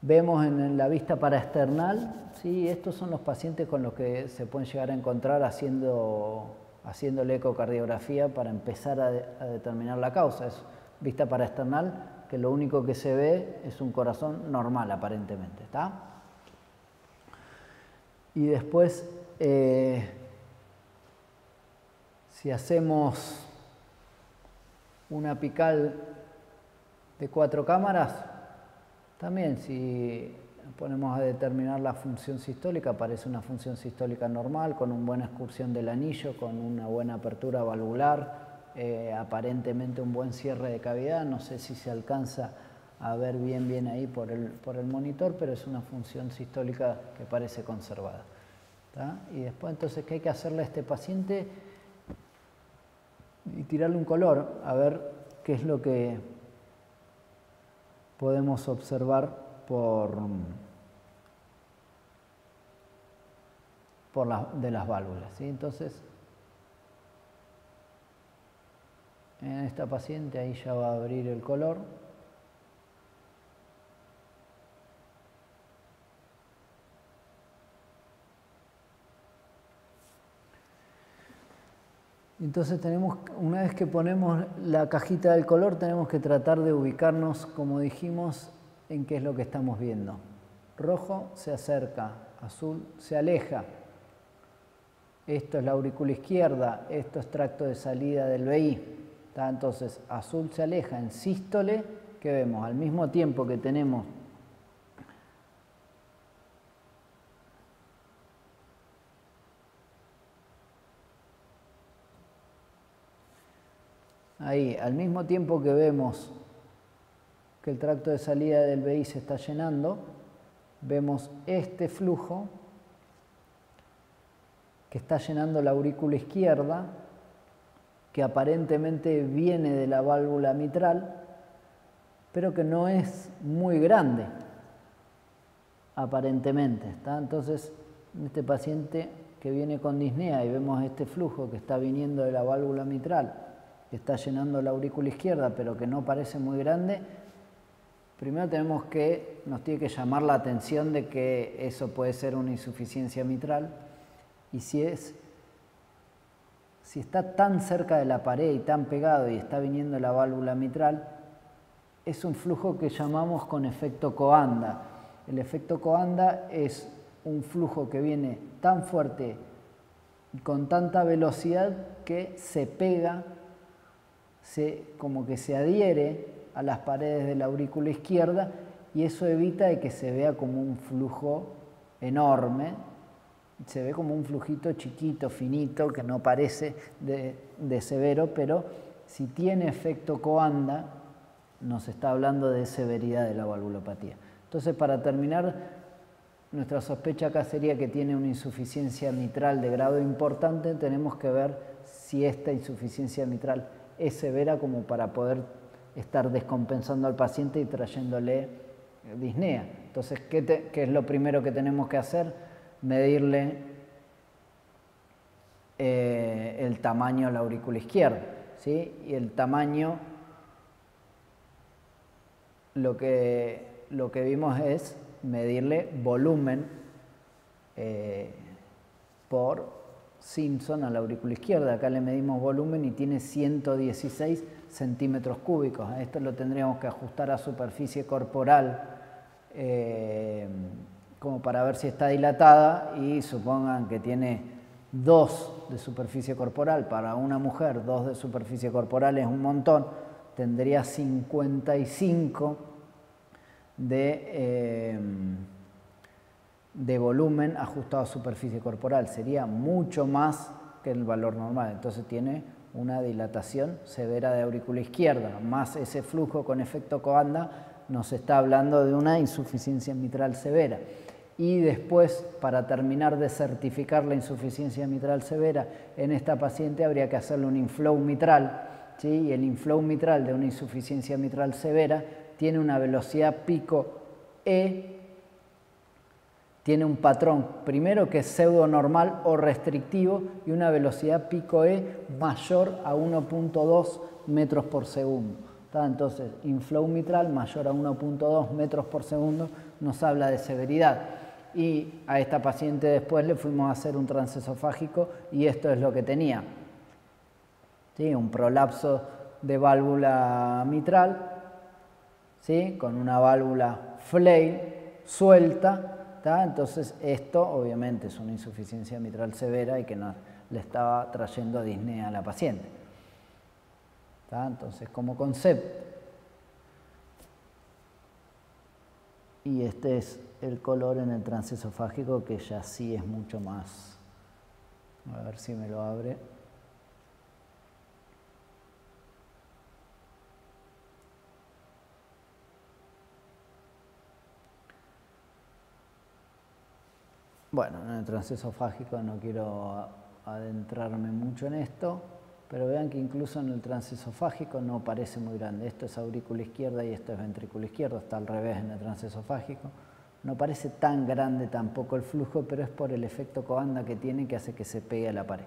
Vemos en la vista paraesternal, ¿sí? Estos son los pacientes con los que se pueden llegar a encontrar haciéndole ecocardiografía para empezar a determinar la causa. Es vista paraesternal, que lo único que se ve es un corazón normal aparentemente, ¿está? Y después, si hacemos una apical de 4 cámaras, también si ponemos a determinar la función sistólica, aparece una función sistólica normal, con una buena excursión del anillo, con una buena apertura valvular, aparentemente un buen cierre de cavidad. No sé si se alcanza a ver bien ahí por el monitor, pero es una función sistólica que parece conservada. ¿Tá? Y después entonces, ¿qué hay que hacerle a este paciente? Y tirarle un color, a ver qué es lo que podemos observar de las válvulas. ¿Sí? Entonces, en esta paciente ahí ya va a abrir el color. Entonces una vez que ponemos la cajita del color, tenemos que tratar de ubicarnos, como dijimos, en qué es lo que estamos viendo. Rojo se acerca, azul se aleja. Esto es la aurícula izquierda, esto es tracto de salida del VI. ¿Tá? Entonces, azul se aleja en sístole, que vemos al mismo tiempo que tenemos ahí, al mismo tiempo que vemos que el tracto de salida del VI se está llenando, vemos este flujo que está llenando la aurícula izquierda, que aparentemente viene de la válvula mitral, pero que no es muy grande, aparentemente. ¿Está? Entonces, este paciente que viene con disnea y vemos este flujo que está viniendo de la válvula mitral, que está llenando la aurícula izquierda, pero que no parece muy grande, primero nos tiene que llamar la atención de que eso puede ser una insuficiencia mitral, y si está tan cerca de la pared y tan pegado y está viniendo la válvula mitral, es un flujo que llamamos con efecto Coanda. El efecto Coanda es un flujo que viene tan fuerte y con tanta velocidad que se pega, como que se adhiere a las paredes de la aurícula izquierda, y eso evita de que se vea como un flujo enorme. Se ve como un flujito chiquito, finito, que no parece de severo, pero si tiene efecto Coanda, nos está hablando de severidad de la valvulopatía. Entonces, para terminar, nuestra sospecha acá sería que tiene una insuficiencia mitral de grado importante. Tenemos que ver si esta insuficiencia mitral es severa como para poder estar descompensando al paciente y trayéndole disnea. Entonces, ¿qué es lo primero que tenemos que hacer? Medirle el tamaño a la aurícula izquierda, ¿sí? Y el tamaño, lo que vimos es medirle volumen por Simpson a la aurícula izquierda. Acá le medimos volumen y tiene 116 centímetros cúbicos. A esto lo tendríamos que ajustar a superficie corporal, como para ver si está dilatada, y supongan que tiene 2 de superficie corporal. Para una mujer 2 de superficie corporal es un montón, tendría 55 de volumen ajustado a superficie corporal. Sería mucho más que el valor normal. Entonces tiene una dilatación severa de aurícula izquierda, más ese flujo con efecto Coanda, nos está hablando de una insuficiencia mitral severa. Y después, para terminar de certificar la insuficiencia mitral severa en esta paciente, habría que hacerle un inflow mitral, ¿sí? Y el inflow mitral de una insuficiencia mitral severa tiene una velocidad pico E, tiene un patrón primero que es pseudo normal o restrictivo y una velocidad pico E mayor a 1.2 metros por segundo. Entonces, inflow mitral mayor a 1.2 metros por segundo nos habla de severidad. Y a esta paciente después le fuimos a hacer un transesofágico y esto es lo que tenía. ¿Sí? Un prolapso de válvula mitral, ¿sí? Con una válvula flail suelta. ¿Tá? Entonces esto obviamente es una insuficiencia mitral severa y que le estaba trayendo disnea a la paciente. ¿Tá? Entonces, como concepto. y este es el color en el transesofágico, que ya sí es mucho más. A ver si me lo abre. Bueno, en el transesofágico no quiero adentrarme mucho en esto, pero vean que incluso en el transesofágico no parece muy grande. Esto es aurícula izquierda y esto es ventrículo izquierdo, está al revés en el transesofágico. No parece tan grande tampoco el flujo, pero es por el efecto Coanda que tiene, que hace que se pegue a la pared.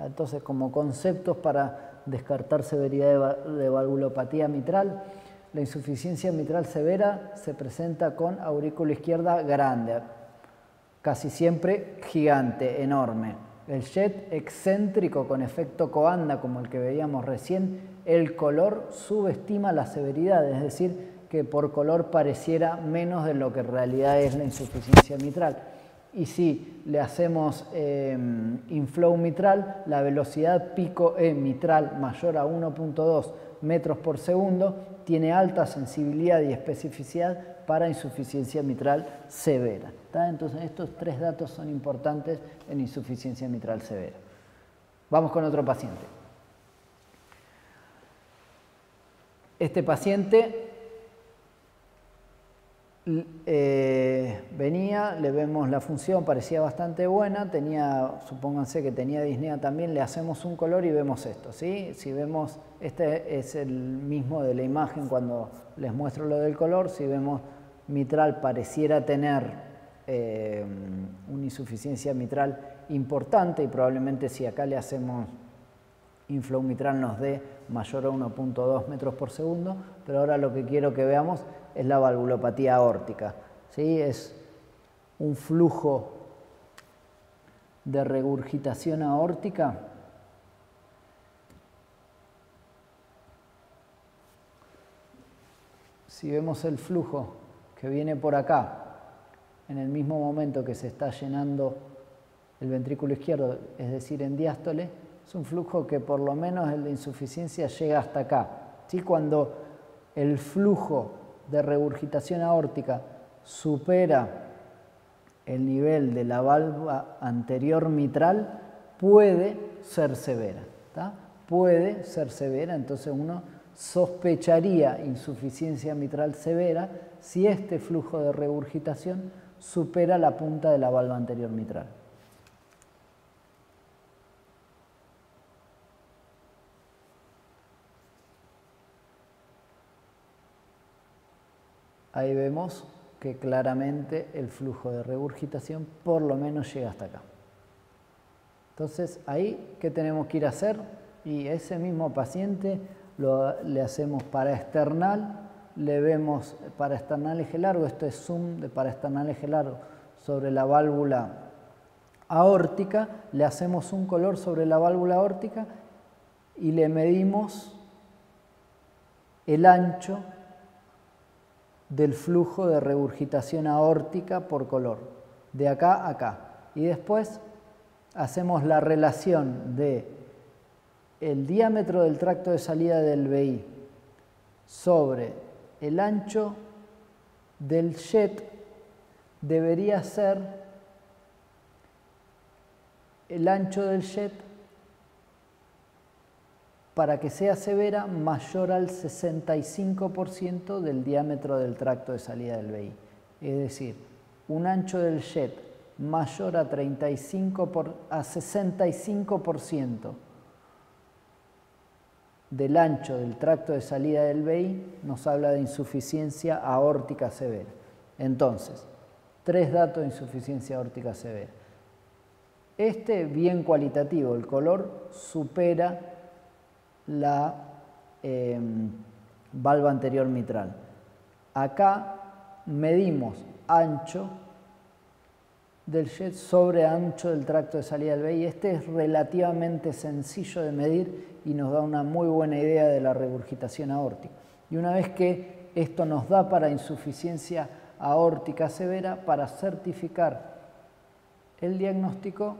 Entonces, como conceptos para descartar severidad de valvulopatía mitral, la insuficiencia mitral severa se presenta con aurícula izquierda grande, casi siempre gigante, enorme. El jet excéntrico con efecto Coanda, como el que veíamos recién, el color subestima la severidad, es decir, que por color pareciera menos de lo que en realidad es la insuficiencia mitral. Y si le hacemos inflow mitral, la velocidad pico E mitral mayor a 1.2 metros por segundo tiene alta sensibilidad y especificidad para insuficiencia mitral severa. ¿Está? Entonces estos tres datos son importantes en insuficiencia mitral severa. Vamos con otro paciente. Este paciente venía, le vemos la función, parecía bastante buena, supónganse que tenía disnea también, le hacemos un color y vemos esto, ¿sí? Si vemos, este es el mismo de la imagen cuando les muestro lo del color, si vemos mitral pareciera tener una insuficiencia mitral importante y probablemente si acá le hacemos inflow mitral nos dé mayor a 1.2 metros por segundo, pero ahora lo que quiero que veamos es la valvulopatía aórtica. ¿Sí? Es un flujo de regurgitación aórtica si vemos el flujo que viene por acá en el mismo momento que se está llenando el ventrículo izquierdo, es decir, en diástole, es un flujo que por lo menos el de insuficiencia llega hasta acá. ¿Sí? Cuando el flujo de regurgitación aórtica supera el nivel de la valva anterior mitral, puede ser severa. ¿Tá? Puede ser severa, entonces uno sospecharía insuficiencia mitral severa si este flujo de regurgitación supera la punta de la valva anterior mitral. Ahí vemos que claramente el flujo de regurgitación por lo menos llega hasta acá. Entonces, ahí, ¿qué tenemos que ir a hacer? Y ese mismo paciente le hacemos paraesternal, le vemos paraesternal eje largo, esto es zoom de paraesternal eje largo sobre la válvula aórtica, le hacemos un color sobre la válvula aórtica y le medimos el ancho del flujo de regurgitación aórtica por color, de acá a acá. Y después hacemos la relación de el diámetro del tracto de salida del VI sobre el ancho del jet, debería ser el ancho del jet para que sea severa mayor al 65% del diámetro del tracto de salida del VI. Es decir, un ancho del jet mayor a 65% del ancho del tracto de salida del VI nos habla de insuficiencia aórtica severa. Entonces, tres datos de insuficiencia aórtica severa. Este bien cualitativo, el color supera la valva anterior mitral. Acá medimos ancho del jet sobre ancho del tracto de salida del VI. Este es relativamente sencillo de medir y nos da una muy buena idea de la regurgitación aórtica. Y una vez que esto nos da para insuficiencia aórtica severa, para certificar el diagnóstico,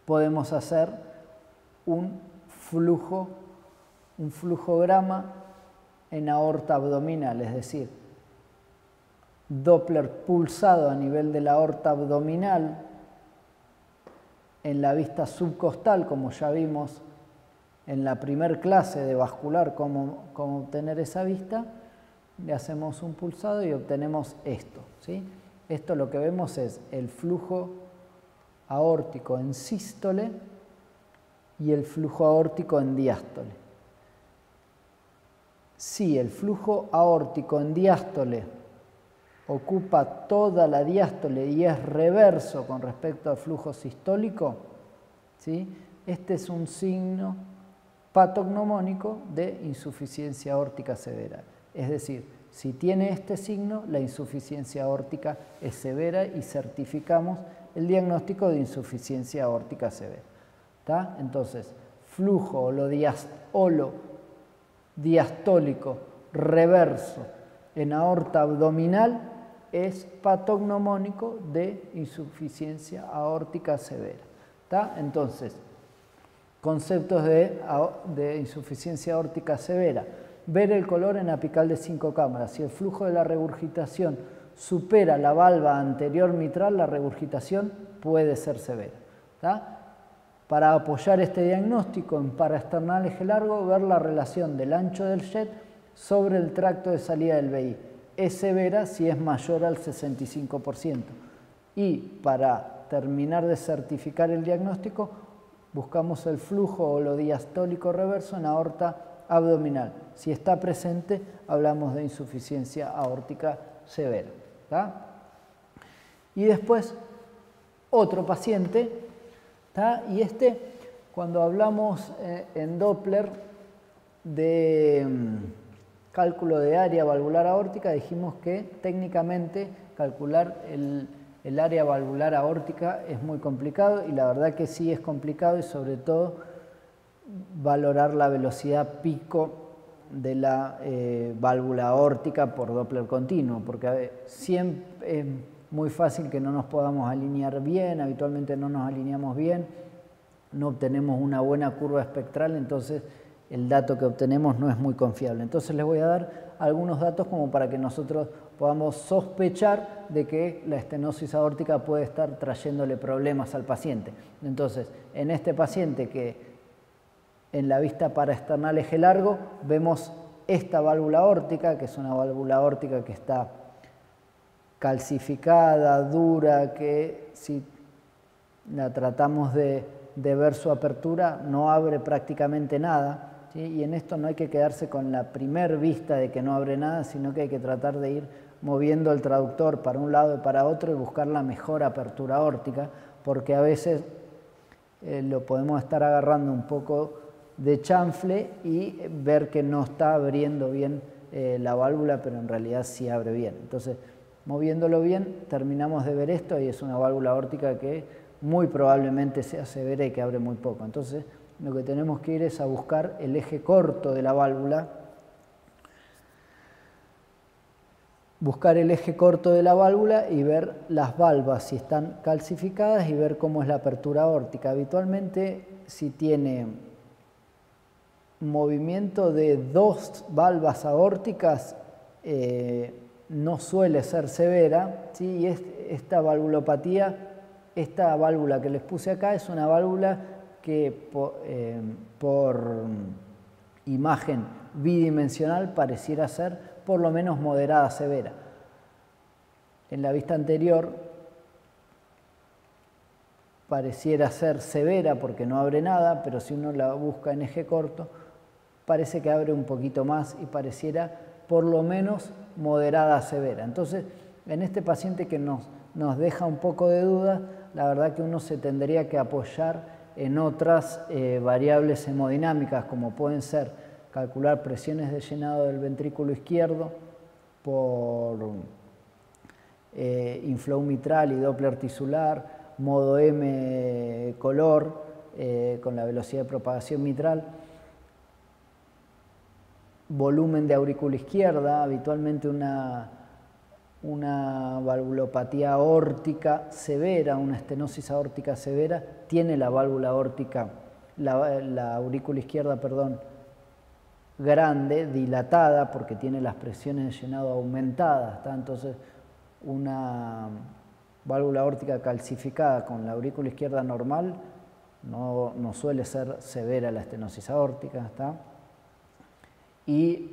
podemos hacer un flujograma en aorta abdominal, es decir, Doppler pulsado a nivel de la aorta abdominal en la vista subcostal, como ya vimos en la primer clase de vascular, cómo obtener esa vista. Le hacemos un pulsado y obtenemos esto, ¿sí? Esto lo que vemos es el flujo aórtico en sístole y el flujo aórtico en diástole. Si el flujo aórtico en diástole ocupa toda la diástole y es reverso con respecto al flujo sistólico, ¿sí? Este es un signo patognomónico de insuficiencia aórtica severa. Es decir, si tiene este signo, la insuficiencia aórtica es severa y certificamos el diagnóstico de insuficiencia aórtica severa. ¿Tá? Entonces, flujo diastólico reverso en aorta abdominal es patognomónico de insuficiencia aórtica severa. ¿Tá? Entonces, conceptos de insuficiencia aórtica severa. Ver el color en apical de 5 cámaras. Si el flujo de la regurgitación supera la valva anterior mitral, la regurgitación puede ser severa. ¿Tá? Para apoyar este diagnóstico en paraesternal eje largo, ver la relación del ancho del jet sobre el tracto de salida del VI. Es severa si es mayor al 65%. Y para terminar de certificar el diagnóstico, buscamos el flujo holodiastólico reverso en aorta abdominal. Si está presente, hablamos de insuficiencia aórtica severa. ¿Tá? Y después, otro paciente, ¿tá? Y cuando hablamos en Doppler de cálculo de área valvular aórtica, dijimos que técnicamente calcular el área valvular aórtica es muy complicado, y la verdad que sí es complicado, y sobre todo valorar la velocidad pico de la válvula aórtica por Doppler continuo, porque siempre es muy fácil que no nos podamos alinear bien, habitualmente no nos alineamos bien, no obtenemos una buena curva espectral, entonces el dato que obtenemos no es muy confiable. Entonces les voy a dar algunos datos como para que nosotros podamos sospechar de que la estenosis aórtica puede estar trayéndole problemas al paciente. Entonces, en este paciente que en la vista paraesternal eje largo vemos esta válvula aórtica, que es una válvula aórtica que está calcificada, dura, que si la tratamos de ver su apertura no abre prácticamente nada, ¿sí? Y en esto no hay que quedarse con la primer vista de que no abre nada, sino que hay que tratar de ir moviendo el traductor para un lado y para otro y buscar la mejor apertura aórtica, porque a veces lo podemos estar agarrando un poco de chanfle y ver que no está abriendo bien la válvula, pero en realidad sí abre bien. Entonces, moviéndolo bien, terminamos de ver esto, y es una válvula aórtica que muy probablemente sea severa y que abre muy poco. Entonces, lo que tenemos que ir es a buscar el eje corto de la válvula, y ver las valvas si están calcificadas y ver cómo es la apertura aórtica. Habitualmente, si tiene movimiento de 2 valvas aórticas, no suele ser severa, ¿sí? Y esta valvulopatía, esta válvula que les puse acá, es una válvula que por imagen bidimensional pareciera ser por lo menos moderada severa. En la vista anterior pareciera ser severa porque no abre nada, pero si uno la busca en eje corto, parece que abre un poquito más y pareciera por lo menos moderada severa. Entonces, en este paciente que nos deja un poco de duda, la verdad que uno se tendría que apoyar en otras variables hemodinámicas, como pueden ser calcular presiones de llenado del ventrículo izquierdo por inflow mitral y Doppler tisular, modo M color con la velocidad de propagación mitral, volumen de aurícula izquierda, habitualmente una valvulopatía aórtica severa, una estenosis aórtica severa, tiene la válvula aórtica, la aurícula izquierda, perdón, grande, dilatada, porque tiene las presiones de llenado aumentadas, ¿tá? Entonces una válvula aórtica calcificada con la aurícula izquierda normal, no suele ser severa la estenosis aórtica, ¿está? Y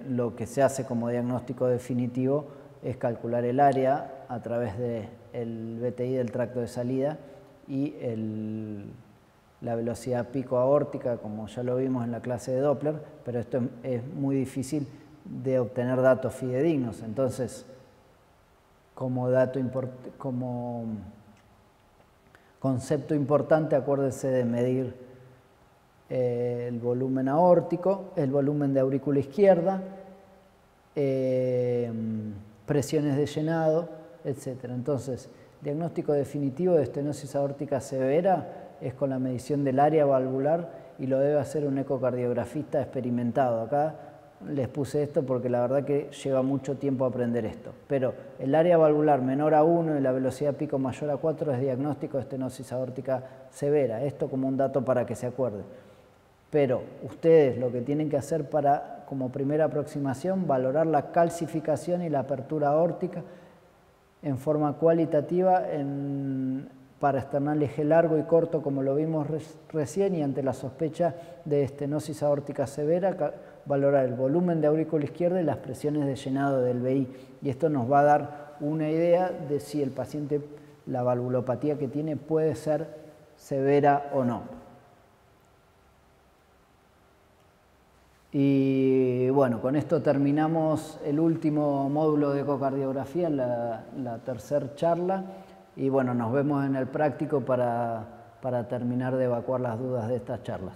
lo que se hace como diagnóstico definitivo es calcular el área a través del BTI del tracto de salida y la velocidad pico aórtica, como ya lo vimos en la clase de Doppler, pero esto es muy difícil de obtener datos fidedignos. Entonces, como concepto importante, acuérdense de medir el volumen aórtico, el volumen de aurícula izquierda, presiones de llenado, etc. Entonces, diagnóstico definitivo de estenosis aórtica severa es con la medición del área valvular y lo debe hacer un ecocardiografista experimentado. Acá les puse esto porque la verdad que lleva mucho tiempo aprender esto. Pero el área valvular menor a 1 y la velocidad pico mayor a 4 es diagnóstico de estenosis aórtica severa. Esto como un dato para que se acuerden. Pero ustedes lo que tienen que hacer como primera aproximación, valorar la calcificación y la apertura aórtica en forma cualitativa para esternal eje largo y corto, como lo vimos recién, y ante la sospecha de estenosis aórtica severa, valorar el volumen de aurícula izquierda y las presiones de llenado del BI. Y esto nos va a dar una idea de si el paciente, la valvulopatía que tiene, puede ser severa o no. Y bueno, con esto terminamos el último módulo de ecocardiografía, la tercera charla. Y bueno, nos vemos en el práctico para terminar de evacuar las dudas de estas charlas.